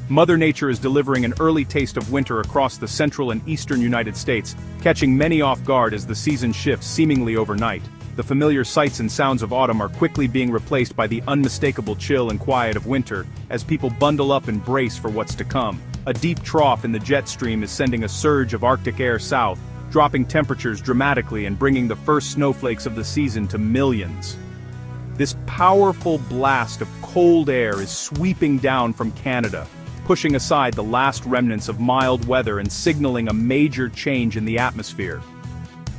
Mother Nature is delivering an early taste of winter across the central and eastern United States, catching many off guard as the season shifts seemingly overnight. The familiar sights and sounds of autumn are quickly being replaced by the unmistakable chill and quiet of winter, as people bundle up and brace for what's to come. A deep trough in the jet stream is sending a surge of Arctic air south, dropping temperatures dramatically and bringing the first snowflakes of the season to millions. This powerful blast of cold air is sweeping down from Canada, pushing aside the last remnants of mild weather and signaling a major change in the atmosphere.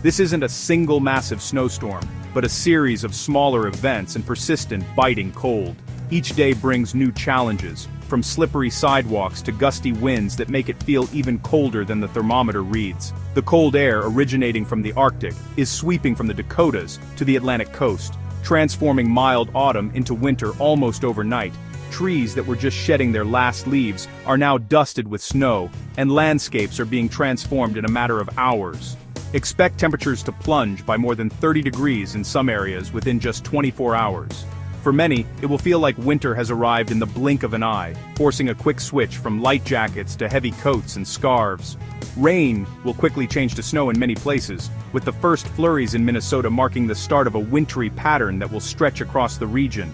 This isn't a single massive snowstorm, but a series of smaller events and persistent, biting cold. Each day brings new challenges, from slippery sidewalks to gusty winds that make it feel even colder than the thermometer reads. The cold air originating from the Arctic is sweeping from the Dakotas to the Atlantic coast, transforming mild autumn into winter almost overnight. Trees that were just shedding their last leaves are now dusted with snow, and landscapes are being transformed in a matter of hours. Expect temperatures to plunge by more than 30 degrees in some areas within just 24 hours. For many, it will feel like winter has arrived in the blink of an eye, forcing a quick switch from light jackets to heavy coats and scarves. Rain will quickly change to snow in many places, with the first flurries in Minnesota marking the start of a wintry pattern that will stretch across the region.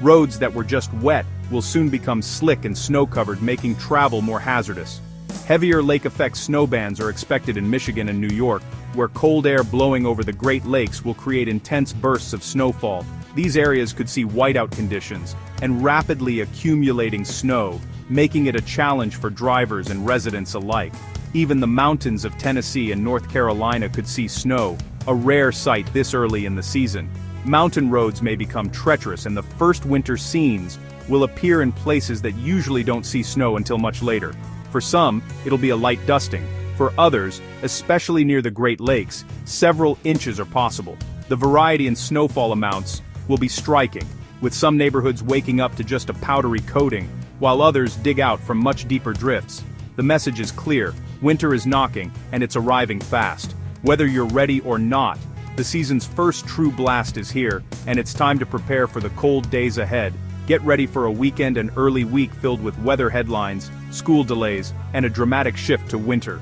Roads that were just wet will soon become slick and snow-covered, making travel more hazardous. Heavier lake-effect snow bands are expected in Michigan and New York, where cold air blowing over the Great Lakes will create intense bursts of snowfall. These areas could see whiteout conditions and rapidly accumulating snow, making it a challenge for drivers and residents alike. Even the mountains of Tennessee and North Carolina could see snow, a rare sight this early in the season. Mountain roads may become treacherous, and the first winter scenes will appear in places that usually don't see snow until much later. For some, it'll be a light dusting. For others, especially near the Great Lakes, several inches are possible. The variety in snowfall amounts will be striking, with some neighborhoods waking up to just a powdery coating, while others dig out from much deeper drifts. The message is clear: winter is knocking, and it's arriving fast. Whether you're ready or not, the season's first true blast is here, and it's time to prepare for the cold days ahead. Get ready for a weekend and early week filled with weather headlines, school delays, and a dramatic shift to winter.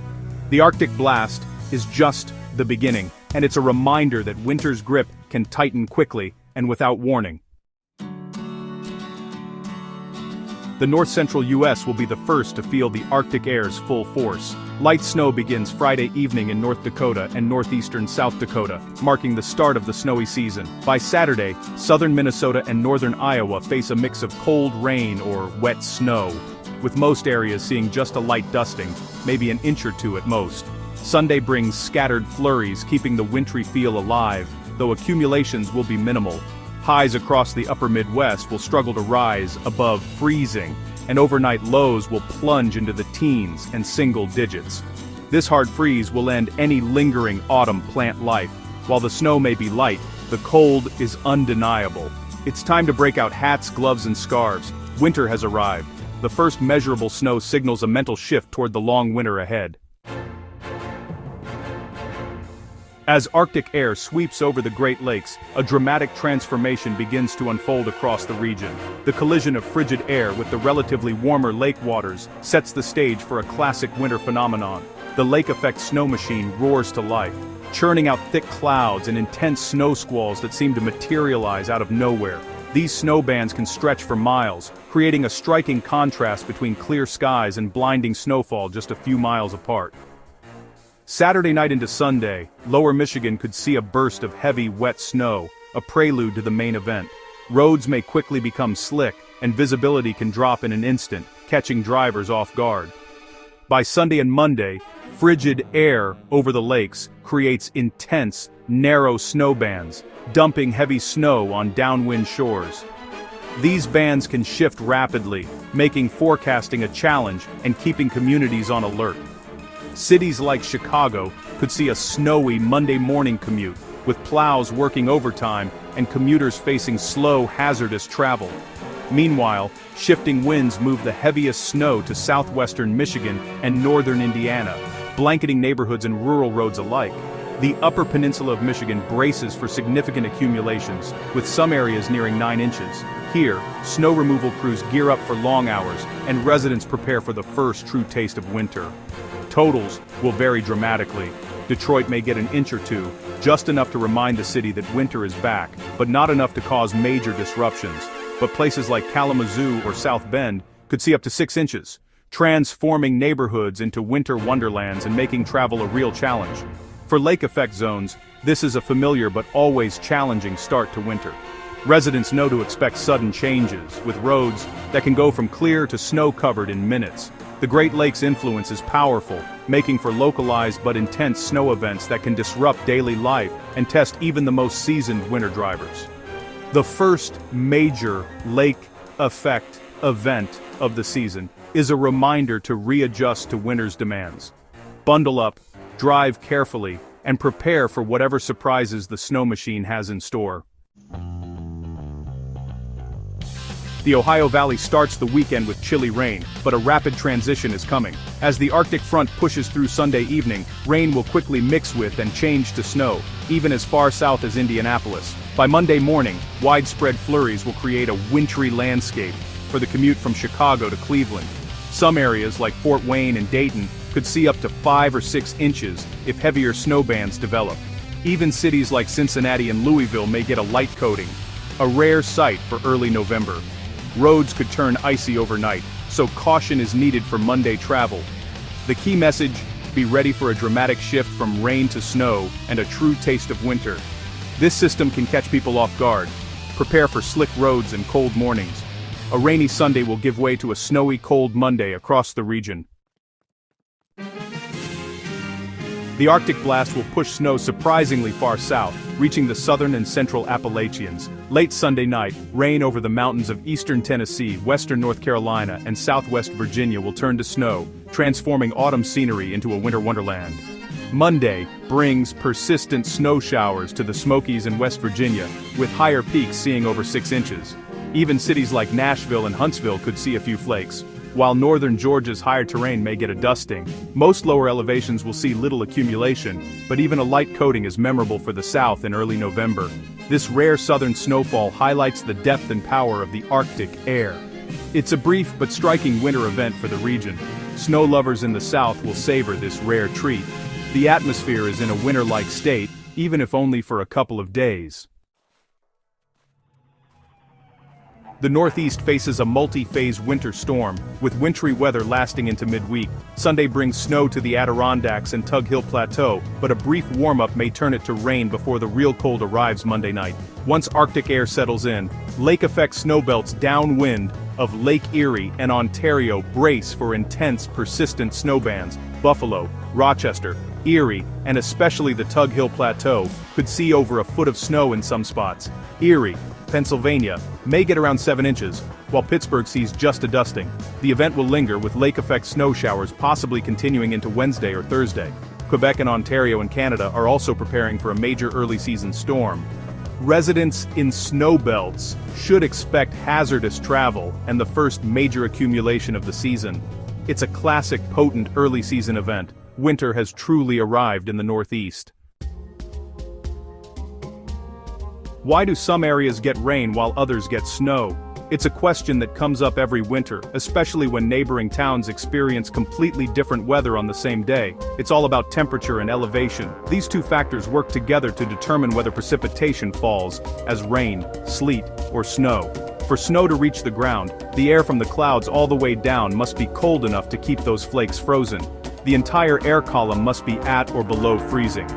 The Arctic blast is just the beginning, and it's a reminder that winter's grip can tighten quickly and without warning. The north-central U.S. will be the first to feel the Arctic air's full force. Light snow begins Friday evening in North Dakota and northeastern South Dakota, marking the start of the snowy season. By Saturday, southern Minnesota and northern Iowa face a mix of cold rain or wet snow, with most areas seeing just a light dusting, maybe an inch or two at most. Sunday brings scattered flurries, keeping the wintry feel alive, though accumulations will be minimal. Highs across the upper Midwest will struggle to rise above freezing, and overnight lows will plunge into the teens and single digits. This hard freeze will end any lingering autumn plant life. While the snow may be light, the cold is undeniable. It's time to break out hats, gloves, and scarves. Winter has arrived. The first measurable snow signals a mental shift toward the long winter ahead. As Arctic air sweeps over the Great Lakes, a dramatic transformation begins to unfold across the region. The collision of frigid air with the relatively warmer lake waters sets the stage for a classic winter phenomenon. The lake-effect snow machine roars to life, churning out thick clouds and intense snow squalls that seem to materialize out of nowhere. These snow bands can stretch for miles, creating a striking contrast between clear skies and blinding snowfall just a few miles apart. Saturday night into Sunday, lower Michigan could see a burst of heavy, wet snow, a prelude to the main event. Roads may quickly become slick, and visibility can drop in an instant, catching drivers off guard. By Sunday and Monday, frigid air over the lakes creates intense, narrow snow bands, dumping heavy snow on downwind shores. These bands can shift rapidly, making forecasting a challenge and keeping communities on alert. Cities like Chicago could see a snowy Monday morning commute, with plows working overtime and commuters facing slow, hazardous travel. Meanwhile, shifting winds move the heaviest snow to southwestern Michigan and northern Indiana, blanketing neighborhoods and rural roads alike. The upper peninsula of Michigan braces for significant accumulations, with some areas nearing 9 inches. Here, snow removal crews gear up for long hours, and residents prepare for the first true taste of winter. Totals will vary dramatically. Detroit may get an inch or two, just enough to remind the city that winter is back, but not enough to cause major disruptions. But places like Kalamazoo or South Bend could see up to 6 inches, transforming neighborhoods into winter wonderlands and making travel a real challenge. For lake effect zones, this is a familiar but always challenging start to winter. Residents know to expect sudden changes, with roads that can go from clear to snow-covered in minutes. The Great Lakes' influence is powerful, making for localized but intense snow events that can disrupt daily life and test even the most seasoned winter drivers. The first major lake effect event of the season is a reminder to readjust to winter's demands. Bundle up, drive carefully, and prepare for whatever surprises the snow machine has in store. The Ohio Valley starts the weekend with chilly rain, but a rapid transition is coming. As the Arctic front pushes through Sunday evening, rain will quickly mix with and change to snow, even as far south as Indianapolis. By Monday morning, widespread flurries will create a wintry landscape for the commute from Chicago to Cleveland. Some areas, like Fort Wayne and Dayton, could see up to 5 or 6 inches if heavier snow bands develop. Even cities like Cincinnati and Louisville may get a light coating, a rare sight for early November. Roads could turn icy overnight, so caution is needed for Monday travel. The key message: be ready for a dramatic shift from rain to snow and a true taste of winter. This system can catch people off guard. Prepare for slick roads and cold mornings. A rainy Sunday will give way to a snowy, cold Monday across the region. The Arctic blast will push snow surprisingly far south, reaching the southern and central Appalachians. Late Sunday night, rain over the mountains of eastern Tennessee, western North Carolina, and southwest Virginia will turn to snow, transforming autumn scenery into a winter wonderland. Monday brings persistent snow showers to the Smokies and West Virginia, with higher peaks seeing over 6 inches. Even cities like Nashville and Huntsville could see a few flakes. While northern Georgia's higher terrain may get a dusting, most lower elevations will see little accumulation, but even a light coating is memorable for the south in early November. This rare southern snowfall highlights the depth and power of the Arctic air. It's a brief but striking winter event for the region. Snow lovers in the south will savor this rare treat. The atmosphere is in a winter-like state, even if only for a couple of days. The Northeast faces a multi-phase winter storm, with wintry weather lasting into midweek. Sunday brings snow to the Adirondacks and Tug Hill Plateau, but a brief warm-up may turn it to rain before the real cold arrives Monday night. Once Arctic air settles in, lake-effect snowbelts downwind of Lake Erie and Ontario brace for intense, persistent snowbands. Buffalo, Rochester, Erie, and especially the Tug Hill Plateau could see over a foot of snow in some spots. Erie, Pennsylvania, may get around 7 inches, while Pittsburgh sees just a dusting. The event will linger, with lake-effect snow showers possibly continuing into Wednesday or Thursday. Quebec and Ontario and Canada are also preparing for a major early-season storm. Residents in snowbelts should expect hazardous travel and the first major accumulation of the season. It's a classic, potent early-season event. Winter has truly arrived in the Northeast. Why do some areas get rain while others get snow? It's a question that comes up every winter, especially when neighboring towns experience completely different weather on the same day. It's all about temperature and elevation. These two factors work together to determine whether precipitation falls as rain, sleet, or snow. For snow to reach the ground, the air from the clouds all the way down must be cold enough to keep those flakes frozen. The entire air column must be at or below freezing.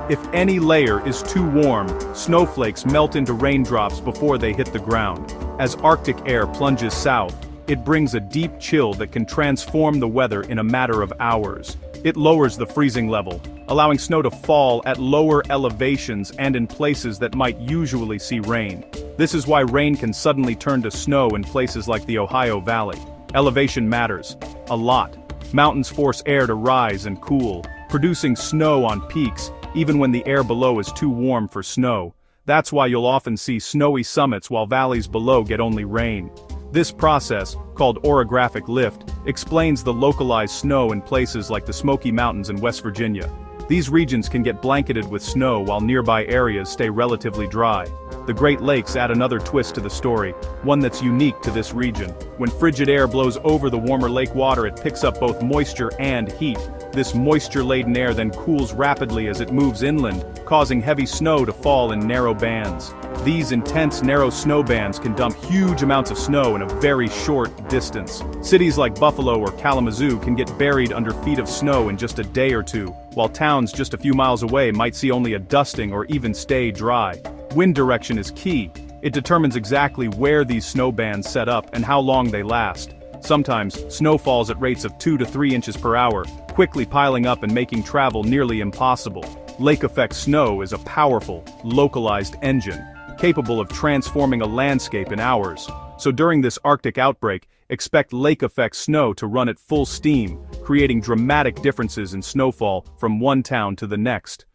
If any layer is too warm, snowflakes melt into raindrops before they hit the ground. As Arctic air plunges south, it brings a deep chill that can transform the weather in a matter of hours. It lowers the freezing level, allowing snow to fall at lower elevations and in places that might usually see rain. This is why rain can suddenly turn to snow in places like the Ohio Valley. Elevation matters a lot. Mountains force air to rise and cool, producing snow on peaks, even when the air below is too warm for snow. That's why you'll often see snowy summits while valleys below get only rain. This process, called orographic lift, explains the localized snow in places like the Smoky Mountains in West Virginia. These regions can get blanketed with snow while nearby areas stay relatively dry. The Great Lakes add another twist to the story, one that's unique to this region. When frigid air blows over the warmer lake water, it picks up both moisture and heat. This moisture-laden air then cools rapidly as it moves inland, causing heavy snow to fall in narrow bands. These intense narrow snow bands can dump huge amounts of snow in a very short distance. Cities like Buffalo or Kalamazoo can get buried under feet of snow in just a day or two, while towns just a few miles away might see only a dusting or even stay dry. Wind direction is key. It determines exactly where these snow bands set up and how long they last. Sometimes, snow falls at rates of 2 to 3 inches per hour, quickly piling up and making travel nearly impossible. Lake effect snow is a powerful, localized engine, capable of transforming a landscape in hours. So during this Arctic outbreak, expect lake effect snow to run at full steam, creating dramatic differences in snowfall from one town to the next.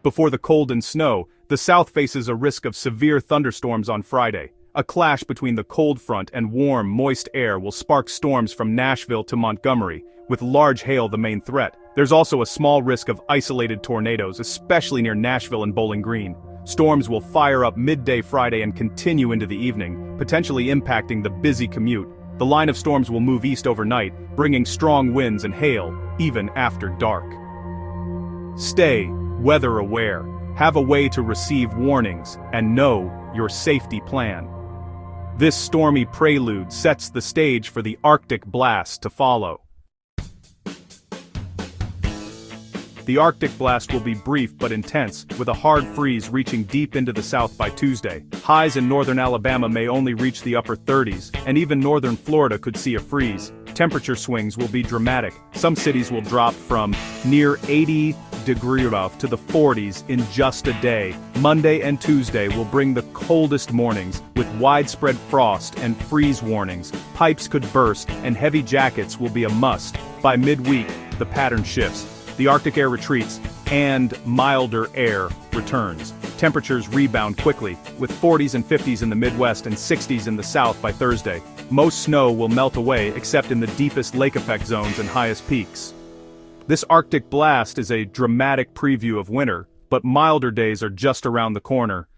Before the cold and snow, the South faces a risk of severe thunderstorms on Friday. A clash between the cold front and warm, moist air will spark storms from Nashville to Montgomery, with large hail the main threat. There's also a small risk of isolated tornadoes, especially near Nashville and Bowling Green. Storms will fire up midday Friday and continue into the evening, potentially impacting the busy commute. The line of storms will move east overnight, bringing strong winds and hail, even after dark. Stay weather aware, have a way to receive warnings, and know your safety plan. This stormy prelude sets the stage for the Arctic blast to follow. The Arctic blast will be brief but intense, with a hard freeze reaching deep into the south by Tuesday. Highs in northern Alabama may only reach the upper 30s, and even northern Florida could see a freeze. Temperature swings will be dramatic. Some cities will drop from near 80 degrees to the 40s in just a day. Monday and Tuesday will bring the coldest mornings, with widespread frost and freeze warnings. Pipes could burst, and heavy jackets will be a must. By midweek, the pattern shifts. The Arctic air retreats, and milder air returns. Temperatures rebound quickly, with 40s and 50s in the Midwest and 60s in the South by Thursday. Most snow will melt away except in the deepest lake effect zones and highest peaks. This Arctic blast is a dramatic preview of winter, but milder days are just around the corner.